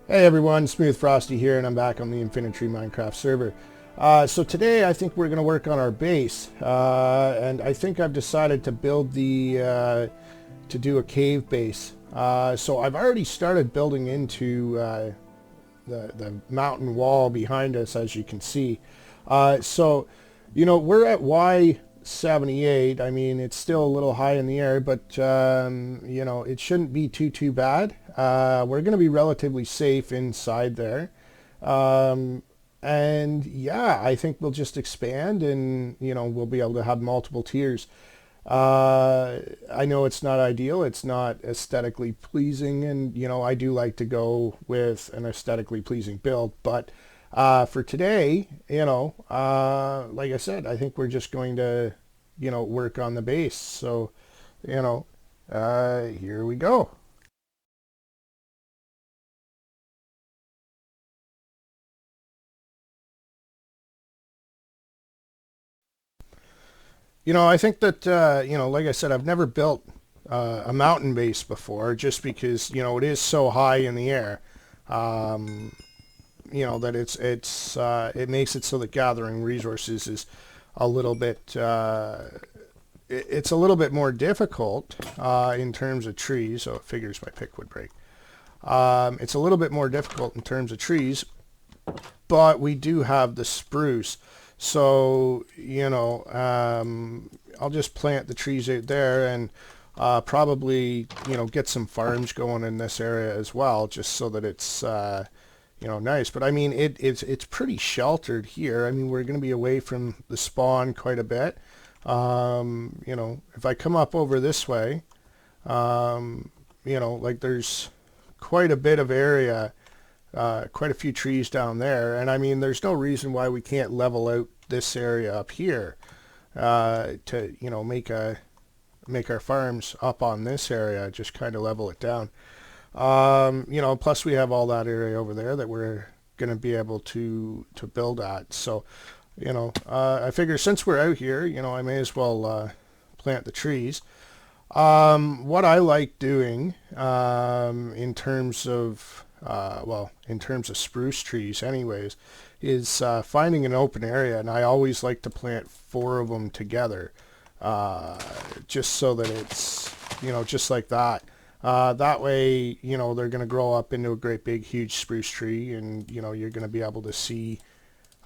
Hey everyone, Smooth Frosty here, and I'm back on the Infinitry Minecraft server. So today I think we're going to work on our base, and I think I've decided to build to do a cave base. So I've already started building into the mountain wall behind us, as you can see. We're at Y78. I mean, it's still a little high in the air, but it shouldn't be too bad. We're going to be relatively safe inside there. Um, and yeah, I think we'll just expand and, we'll be able to have multiple tiers. I know it's not ideal. It's not aesthetically pleasing. And, I do like to go with an aesthetically pleasing build. But for today, like I said, I think we're just going to, work on the base. So, here we go. I think that, like I said, I've never built a mountain base before just because, it is so high in the air, um, that it makes it so that gathering resources is a little bit, it's a little bit more difficult in terms of trees. So it figures my pick would break. It's a little bit more difficult in terms of trees, but we do have the spruce. So, I'll just plant the trees out there and probably, get some farms going in this area as well, just so that it's, nice. But I mean, it's pretty sheltered here. I mean, we're going to be away from the spawn quite a bit. If I come up over this way, like there's quite a bit of area, quite a few trees down there, and I mean there's no reason why we can't level out this area up here to make our farms up on this area, just kind of level it down. Plus we have all that area over there that we're going to be able to build at. So I figure since we're out here, I may as well plant the trees. What I like doing in terms of in terms of spruce trees anyways, is finding an open area, and I always like to plant 4 of them together, just so that it's, just like that. That way, they're going to grow up into a great big huge spruce tree, and, you're going to be able to see,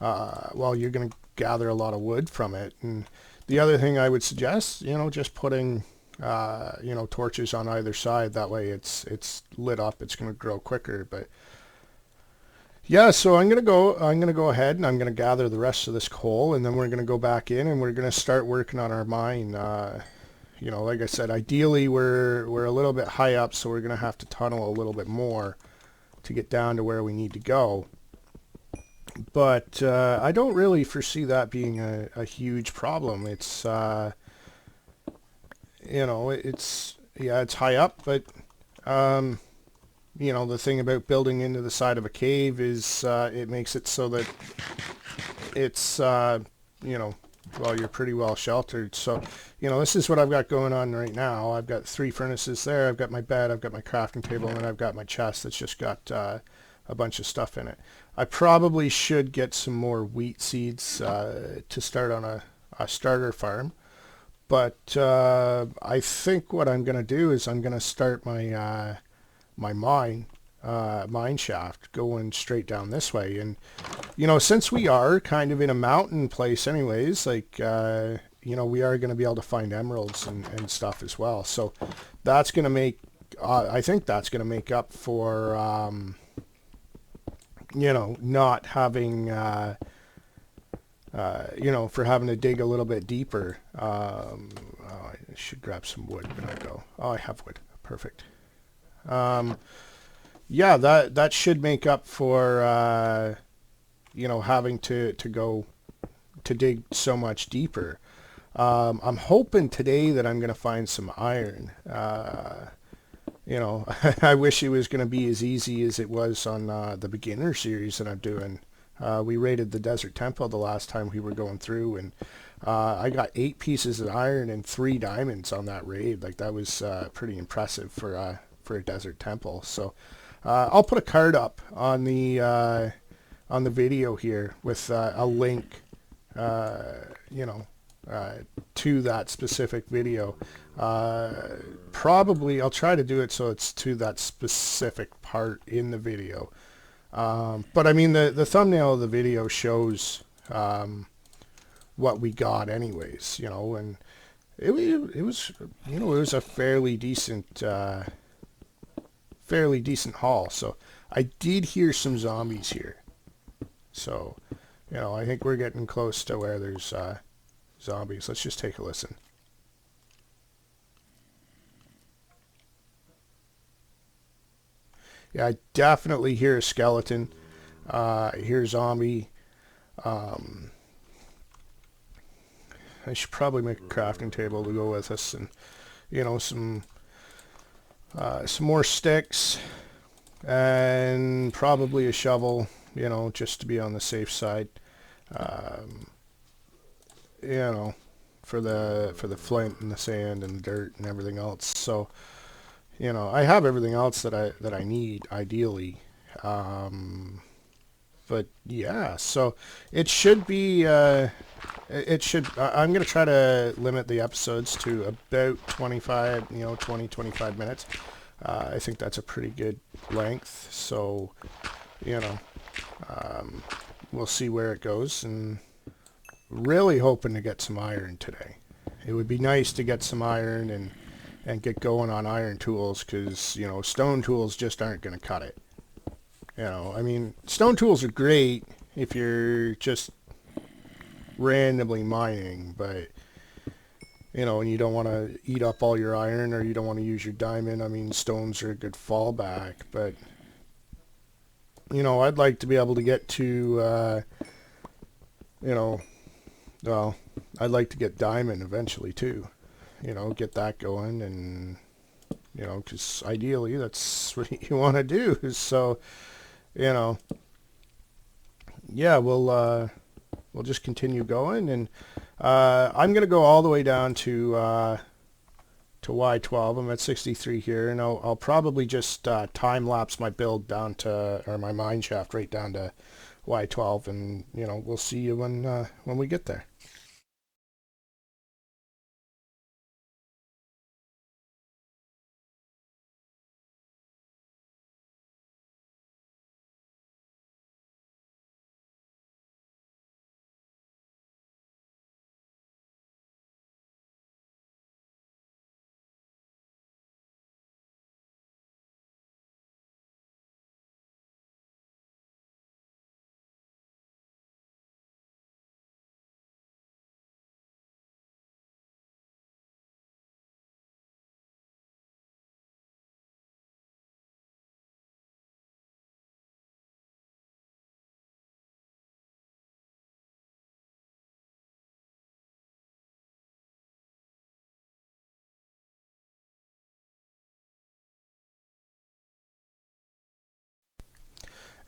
you're going to gather a lot of wood from it. And the other thing I would suggest, just putting torches on either side. That way it's lit up. It's going to grow quicker. But yeah, so I'm going to go ahead and I'm going to gather the rest of this coal, and then we're going to go back in and we're going to start working on our mine. Like I said, ideally we're a little bit high up, so we're going to have to tunnel a little bit more to get down to where we need to go. But I don't really foresee that being a huge problem. It's it's high up, but the thing about building into the side of a cave is it makes it so that it's you're pretty well sheltered. So this is what I've got going on right now. I've got 3 furnaces there. I've got my bed, I've got my crafting table, and then I've got my chest that's just got a bunch of stuff in it. I probably should get some more wheat seeds to start on a starter farm. But I think what I'm going to do is I'm going to start my my mine shaft going straight down this way. And since we are kind of in a mountain place anyways, like we are going to be able to find emeralds and stuff as well. So that's going to make I think that's going to make up for not having for having to dig a little bit deeper. I should grab some wood when I go. Oh, I have wood. Perfect. Yeah, that should make up for having to go to dig so much deeper. I'm hoping today that I'm going to find some iron. I wish it was going to be as easy as it was on the beginner series that I'm doing. We raided the Desert Temple the last time we were going through, and I got 8 pieces of iron and 3 diamonds on that raid. Like that was pretty impressive for a Desert Temple. So I'll put a card up on the video here with a link, you know, to that specific video. Probably I'll try to do it so it's to that specific part in the video. But I mean, the thumbnail of the video shows what we got anyways, you know, and it was, you know, it was a fairly decent haul. So I did hear some zombies here. So, you know, I think we're getting close to where there's zombies. Let's just take a listen. Yeah, I definitely hear a skeleton. I hear zombie. I should probably make a crafting table to go with us, and you know, some more sticks, and probably a shovel. You know, just to be on the safe side. You know, for the flint and the sand and the dirt and everything else. So, you know, I have everything else that I need ideally. But yeah, so it should be. I'm going to try to limit the episodes to about 25, you know, 25 minutes. I think that's a pretty good length. So, you know, we'll see where it goes, and really hoping to get some iron today. It would be nice to get some iron and get going on iron tools, because, you know, stone tools just aren't going to cut it. You know, I mean, stone tools are great if you're just randomly mining, but, you know, and you don't want to eat up all your iron, or you don't want to use your diamond. I mean, stones are a good fallback, but, you know, I'd like to be able to get to, you know, well, I'd like to get diamond eventually too, you know, get that going, and, you know, because ideally that's what you want to do. So, you know, yeah, we'll just continue going, and I'm going to go all the way down to Y12. I'm at 63 here, and I'll probably just time lapse my build down to, or my mine shaft right down to Y12, and, you know, we'll see you when we get there.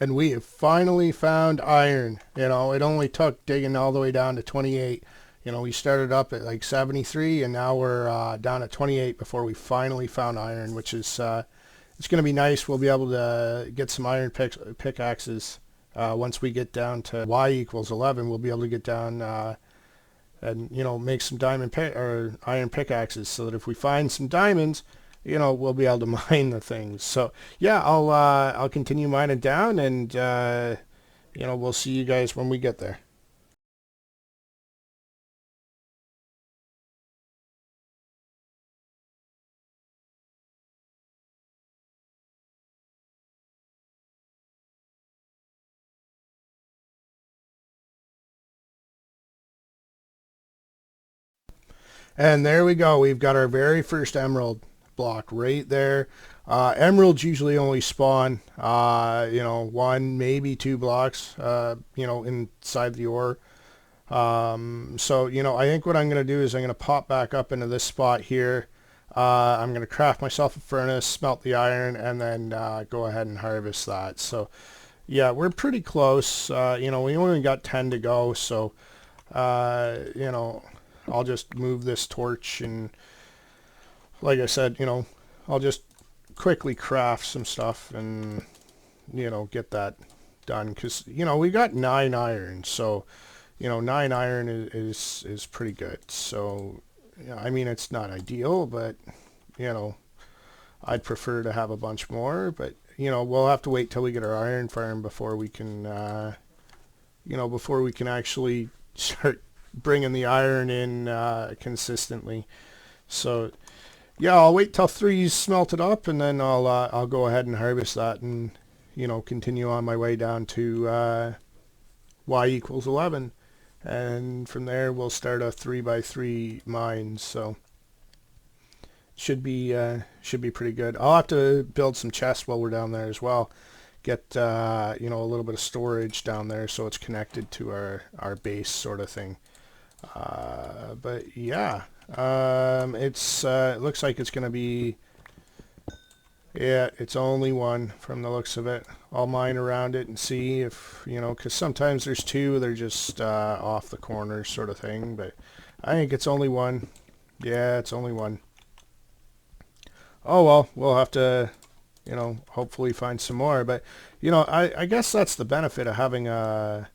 And we have finally found iron. You know, it only took digging all the way down to 28. You know, we started up at like 73, and now we're down at 28 before we finally found iron, which is, it's going to be nice. We'll be able to get some iron pickaxes. Once we get down to Y equals 11, we'll be able to get down and, you know, make some or iron pickaxes, so that if we find some diamonds, you know, we'll be able to mine the things. So yeah, I'll continue mining down, and you know, we'll see you guys when we get there. And there we go. We've got our very first emerald block right there. Emeralds usually only spawn, you know, 1, maybe 2 blocks, you know, inside the ore. So, you know, I think what I'm going to do is I'm going to pop back up into this spot here. I'm going to craft myself a furnace, smelt the iron, and then go ahead and harvest that. So, yeah, we're pretty close. You know, we only got 10 to go, so, you know, I'll just move this torch, and like I said, you know, I'll just quickly craft some stuff and, you know, get that done. Because, you know, we got 9 iron. So, you know, 9 iron is pretty good. So, yeah, I mean, it's not ideal, but, you know, I'd prefer to have a bunch more. But, you know, we'll have to wait till we get our iron farm before we can, you know, before we can actually start bringing the iron in consistently. So, yeah, I'll wait till 3's smelted up, and then I'll go ahead and harvest that, and, you know, continue on my way down to y equals 11, and from there we'll start a 3x3 mine. So should be pretty good. I'll have to build some chests while we're down there as well. Get you know, a little bit of storage down there so it's connected to our base sort of thing. But yeah, it looks like it's gonna be, yeah, it's only one from the looks of it. I'll mine around it and see if, you know, because sometimes there's 2, they're just off the corners sort of thing, but I think it's only one. Yeah, it's only one. Oh well, we'll have to, you know, hopefully find some more. But, you know, I guess that's the benefit of having a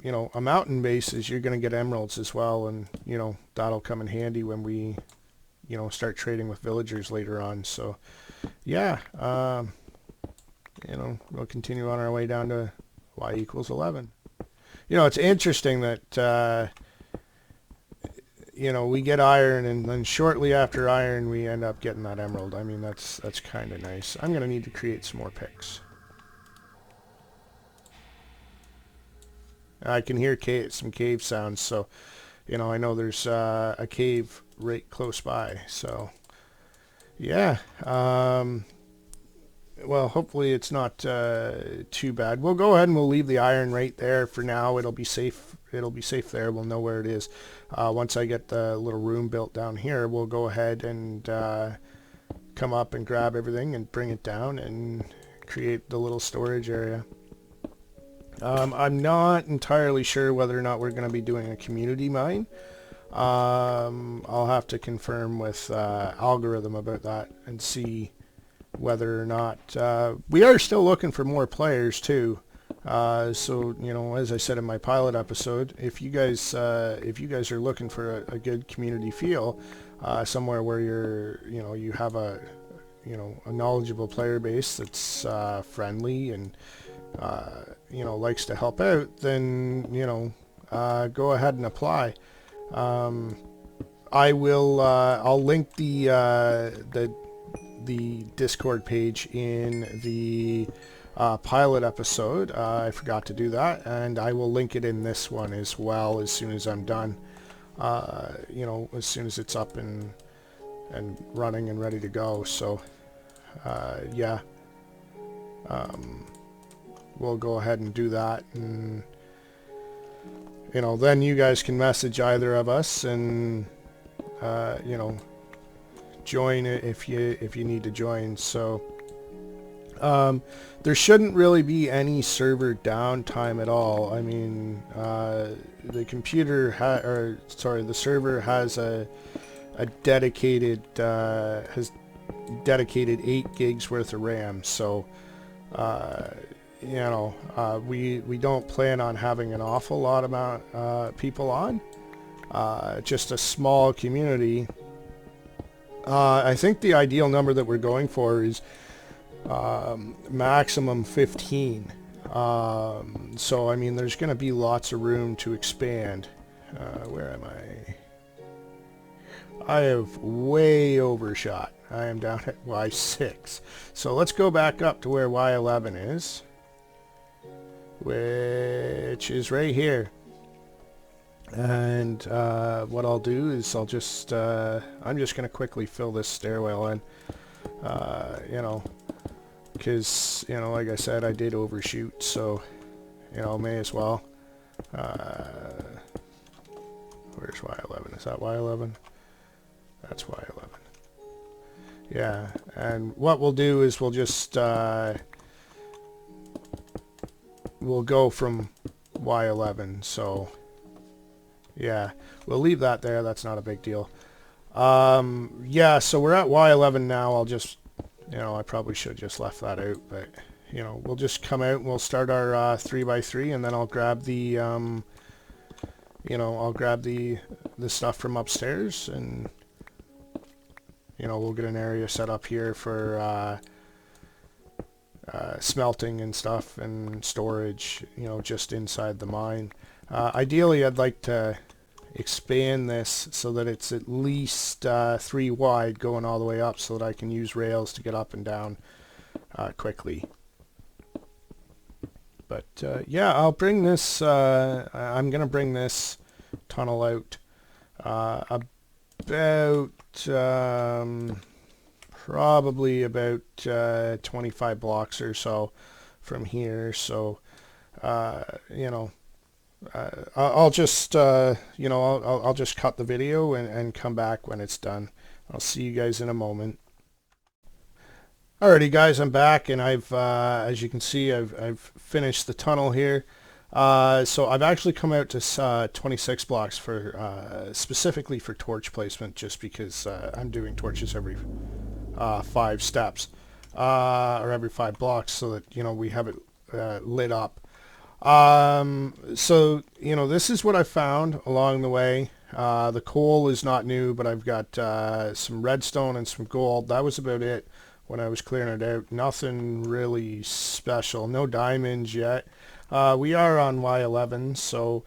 you know, a mountain base, is you're going to get emeralds as well, and, you know, that'll come in handy when we, you know, start trading with villagers later on. So yeah, you know, we'll continue on our way down to y equals 11. You know, it's interesting that you know, we get iron, and then shortly after iron we end up getting that emerald. I mean, that's kind of nice. I'm going to need to create some more picks. I can hear some cave sounds, so, you know, I know there's a cave right close by. So yeah, well, hopefully it's not too bad. We'll go ahead and we'll leave the iron right there for now. It'll be safe. It'll be safe there. We'll know where it is. Once I get the little room built down here, we'll go ahead and come up and grab everything and bring it down and create the little storage area. I'm not entirely sure whether or not we're going to be doing a community mine. I'll have to confirm with Algorithm about that and see whether or not we are still looking for more players too. So, you know, as I said in my pilot episode, if you guys are looking for a good community feel, somewhere where you know, you have a knowledgeable player base that's friendly and you know, likes to help out, then, you know, go ahead and apply. I'll link the Discord page in the pilot episode. I forgot to do that, and I will link it in this one as well as soon as I'm done. You know, as soon as it's up and running and ready to go. So yeah, we'll go ahead and do that, and, you know, then you guys can message either of us and you know, join it if you need to join. So there shouldn't really be any server downtime at all. I mean, the computer the server has a dedicated has dedicated 8 gigs worth of RAM. So you know, we don't plan on having an awful lot amount people on. Just a small community. I think the ideal number that we're going for is maximum 15. So I mean, there's going to be lots of room to expand. Where am I? I have way overshot. I am down at Y6. So let's go back up to where Y11 is, which is right here. And what I'll do is I'm just going to quickly fill this stairwell in, you know, because, you know, like I said, I did overshoot, so, you know, may as well. Where's Y11? Is that Y11? That's Y11. Yeah, and what we'll do is we'll just we'll go from Y11. So yeah, we'll leave that there. That's not a big deal. Yeah, so we're at Y11 now. I'll just, I probably should have just left that out, but, we'll just come out and we'll start our 3x3, and then I'll grab the, I'll grab the stuff from upstairs, and, we'll get an area set up here for smelting and stuff and storage, just inside the mine. Ideally, I'd like to expand this so that it's at least 3 wide going all the way up, so that I can use rails to get up and down quickly. But yeah, I'll bring this, I'm going to bring this tunnel out about probably about 25 blocks or so from here. So I'll just I'll just cut the video and come back when it's done. I'll see you guys in a moment. Alrighty guys, I'm back, and I've as you can see, I've finished the tunnel here. So I've actually come out to 26 blocks for specifically for torch placement, just because I'm doing torches every 5 steps or every 5 blocks, so that we have it lit up. So this is what I found along the way. The coal is not new, but I've got some redstone and some gold. That was about it when I was clearing it out. Nothing really special. No diamonds yet. We are on Y11, so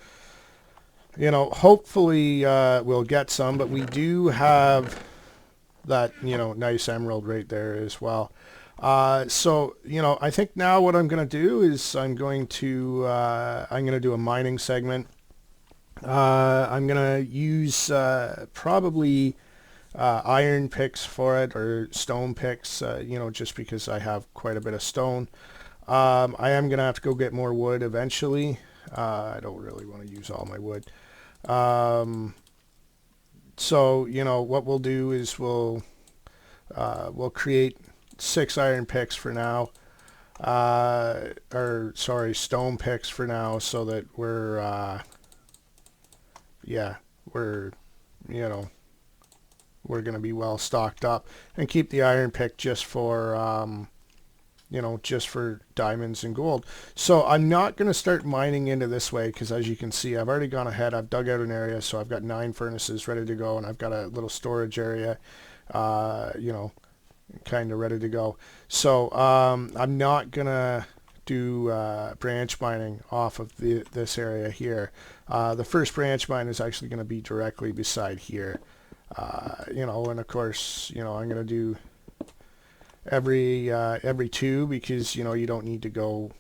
hopefully we'll get some, but we do have that nice emerald right there as well. So I think now what I'm going to do is I'm going to do a mining segment. I'm going to use probably iron picks for it, or stone picks, just because I have quite a bit of stone. I am going to have to go get more wood eventually. I don't really want to use all my wood. So what we'll do is we'll create 6 iron picks for now, or sorry, stone picks for now, so that we're going to be well stocked up, and keep the iron pick just for just for diamonds and gold. So I'm not going to start mining into this way, because as you can see, I've already gone ahead. I've dug out an area, so I've got 9 furnaces ready to go, and I've got a little storage area, kind of ready to go. So I'm not going to do branch mining off of this area here. The first branch mine is actually going to be directly beside here. And of course, I'm going to do every 2, because you don't need to go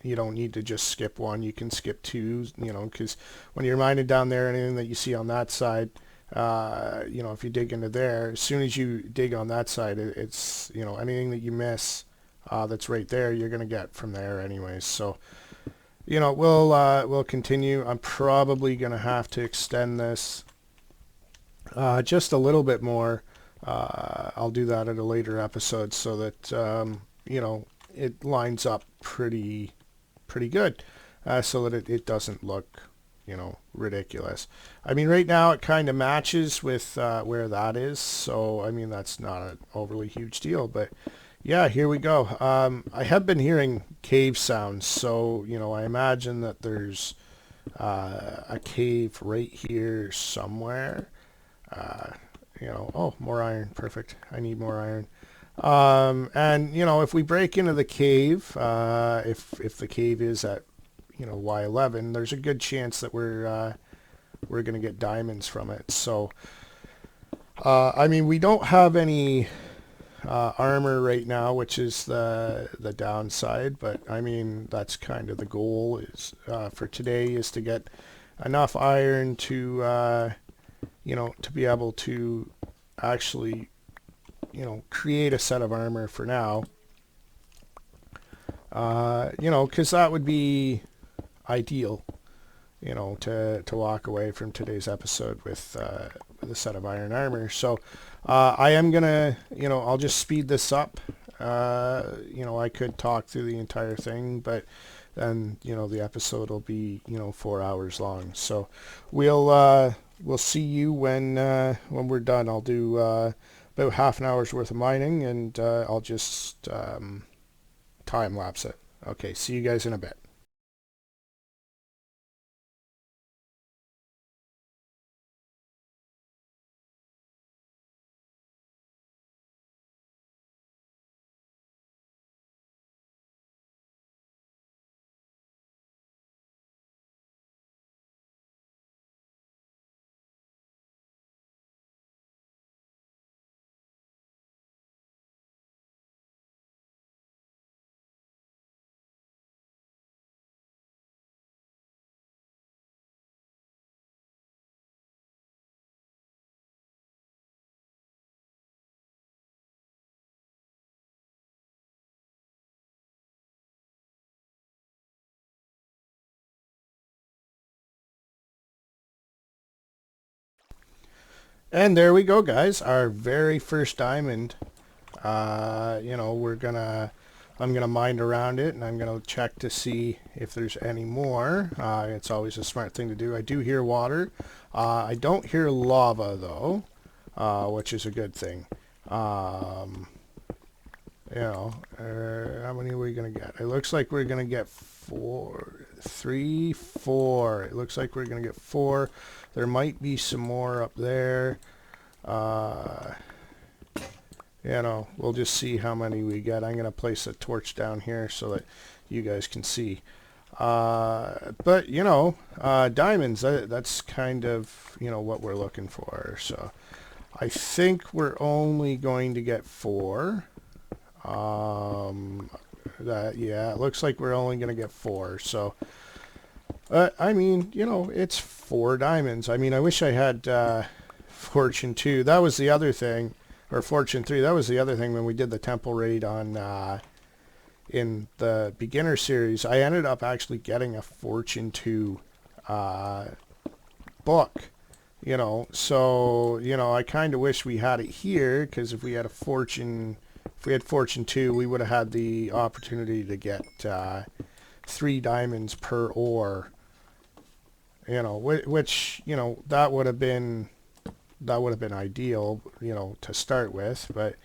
you don't need to just skip 1. You can skip 2, because when you're mining down there, anything that you see on that side, if you dig into there, as soon as you dig on that side, it's anything that you miss that's right there, you're going to get from there anyways. So we'll continue. I'm probably going to have to extend this just a little bit more. I'll do that at a later episode, so that it lines up pretty good, so that it doesn't look ridiculous. I mean, right now it kind of matches with where that is, so I mean, that's not an overly huge deal. But yeah, here we go. I have been hearing cave sounds, so I imagine that there's a cave right here somewhere. Oh, more iron. Perfect. I need more iron. And if we break into the cave, if the cave is at Y11, there's a good chance that we're going to get diamonds from it. So I mean, we don't have any armor right now, which is the downside, but I mean, that's kind of the goal is for today, is to get enough iron to to be able to actually create a set of armor for now. Because that would be ideal, to walk away from today's episode with a set of iron armor. So I am gonna, I'll just speed this up. I could talk through the entire thing, but then the episode will be 4 hours long. So we'll see you when we're done. I'll do about half an hour's worth of mining, and I'll just time lapse it. Okay, see you guys in a bit. And there we go, guys. Our very first diamond. I'm gonna mine around it, and I'm gonna check to see if there's any more. It's always a smart thing to do. I do hear water. I don't hear lava though, which is a good thing. How many are we gonna get? It looks like we're gonna get 4, 3, 4. It looks like we're gonna get 4. There might be some more up there. We'll just see how many we get. I'm gonna place a torch down here so that you guys can see. But diamonds. That's kind of what we're looking for. So I think we're only going to get 4. It looks like we're only going to get 4. So, it's 4 diamonds. I mean, I wish I had Fortune 2. That was the other thing, or Fortune 3. That was the other thing when we did the temple raid on in the beginner series. I ended up actually getting a Fortune 2 book. So I kind of wish we had it here, because if we had Fortune 2, we would have had the opportunity to get 3 diamonds per ore. Which that would have been ideal, to start with. But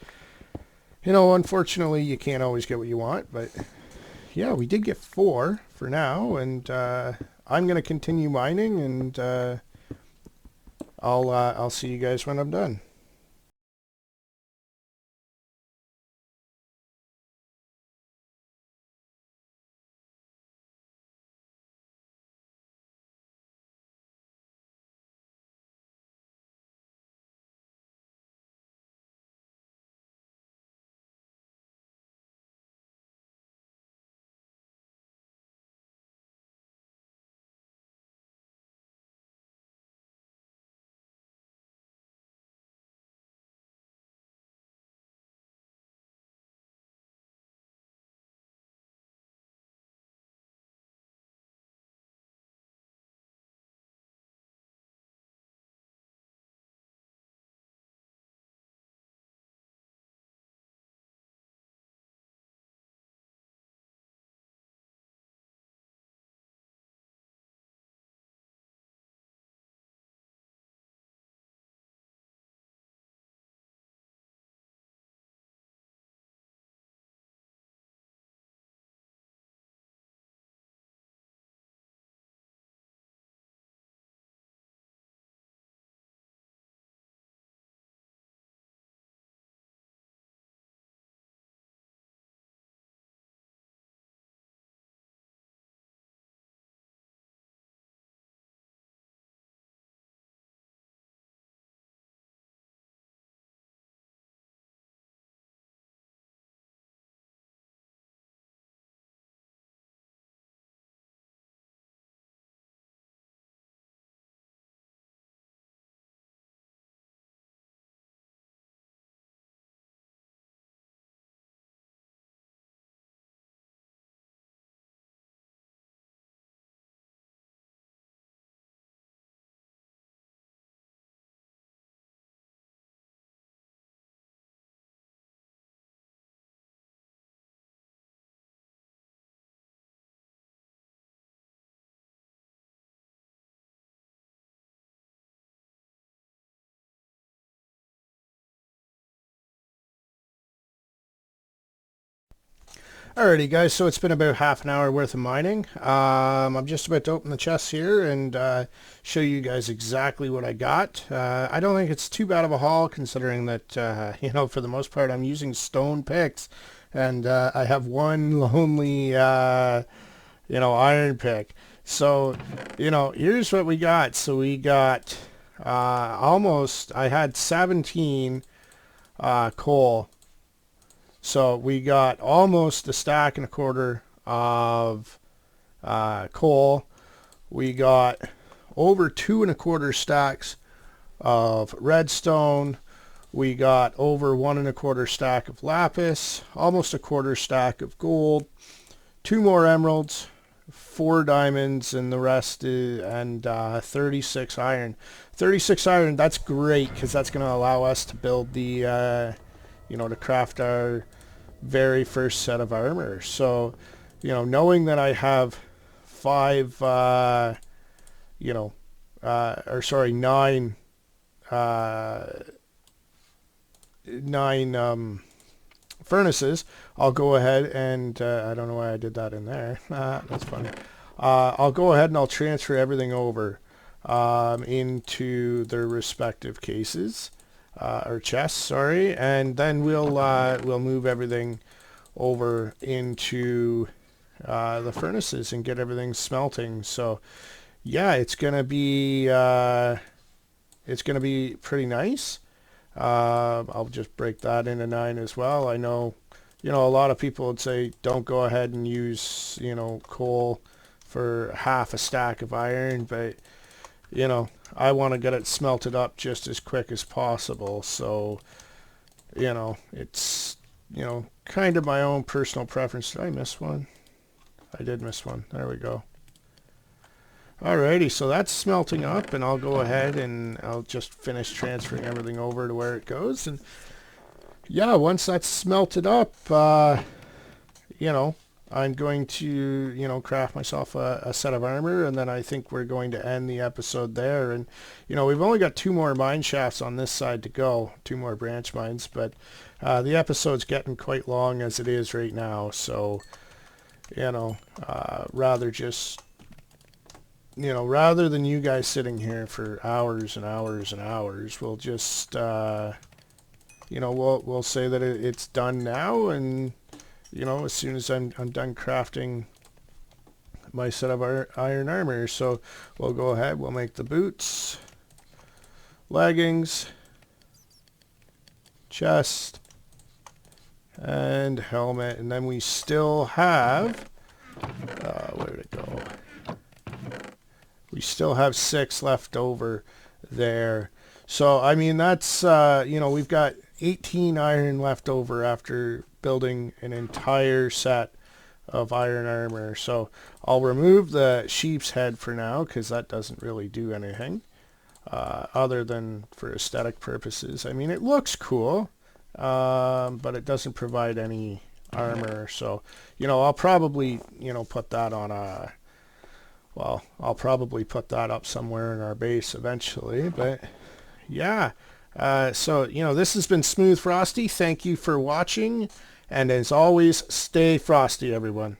unfortunately, you can't always get what you want. But yeah, we did get 4 for now, and I'm gonna continue mining, and I'll see you guys when I'm done. Alrighty guys, so it's been about half an hour worth of mining. I'm just about to open the chest here and show you guys exactly what I got. I don't think it's too bad of a haul considering that, you know, for the most part I'm using stone picks and I have one lonely, you know, iron pick. So, you know, here's what we got. So we got I had 17 coal. So we got almost a stack and a quarter of coal. We got over 2 1/4 stacks of redstone. We got over 1 1/4 stack of lapis, almost a quarter stack of gold, 2 more emeralds, 4 diamonds, and the rest is, and 36 iron. 36 iron, that's great because that's going to allow us to build the you know, to craft our very first set of armor. So, you know, knowing that I have 9 furnaces, I'll go ahead and I don't know why I did that in there. That's funny. I'll go ahead and I'll transfer everything over into their respective cases. Or chests, sorry, and then we'll move everything over into the furnaces and get everything smelting. So yeah, it's gonna be pretty nice. I'll just break that into 9 as well. I know, you know, a lot of people would say don't go ahead and use, you know, coal for half a stack of iron, but you know, I want to get it smelted up just as quick as possible. So, you know, it's, you know, kind of my own personal preference. Did I miss one? I did miss one. There we go. Alrighty, so that's smelting up, and I'll go ahead and I'll just finish transferring everything over to where it goes. And yeah, once that's smelted up, you know, I'm going to, you know, craft myself a set of armor, and then I think we're going to end the episode there. And, you know, we've only got 2 more mine shafts on this side to go, 2 more branch mines, but the episode's getting quite long as it is right now. So, you know, rather than you guys sitting here for hours and hours and hours, we'll just, you know, we'll say that it's done now, and you know, as soon as I'm done crafting my set of iron armor. So we'll go ahead, we'll make the boots, leggings, chest, and helmet. And then we still have, where did it go? We still have 6 left over there. So, I mean, that's, you know, we've got 18 iron left over after building an entire set of iron armor. So I'll remove the sheep's head for now because that doesn't really do anything other than for aesthetic purposes. I mean, it looks cool, but it doesn't provide any armor. So, you know, I'll probably, you know, put that on a, well, I'll probably put that up somewhere in our base eventually. But yeah, so, you know, this has been Smooth Frosty. Thank you for watching. And as always, stay frosty, everyone.